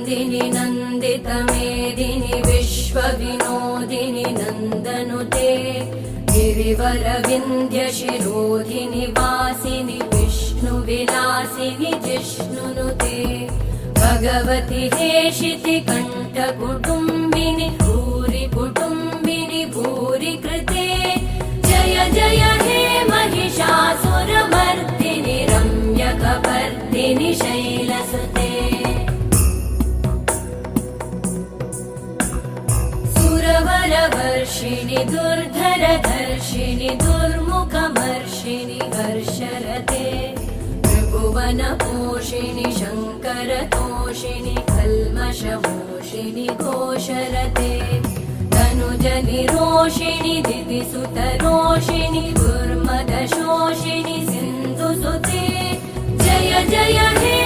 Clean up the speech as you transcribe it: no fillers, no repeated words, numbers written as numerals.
नन्दिनि नन्दितमेदिनि विश्वविनोदिनि नन्दनुते गिरिवरविन्ध्यशिरोधिनि वासिनि विष्णुविलासिनि जिष्णुनुते भगवति हेशिति कण्ठकुटुम्बिनि भूरि कुटुम्बिनि भूरि कृते जय जय हे महिषासुरमर्दिनि रम्यकपर्दिनि शैलसुते सुरवरवर्षिणि दुर्धरधर्षिणि दुर्मुखमर्षिणि हर्षरते त्रिभुवनपोषिणि शङ्करतोषिणि कल्मषमोषिणि घोषरते तनुजनिरोषिणि दिदिसुतरोषिणि दुर्मदशोषिणि सिन्धुसुते जय जय हे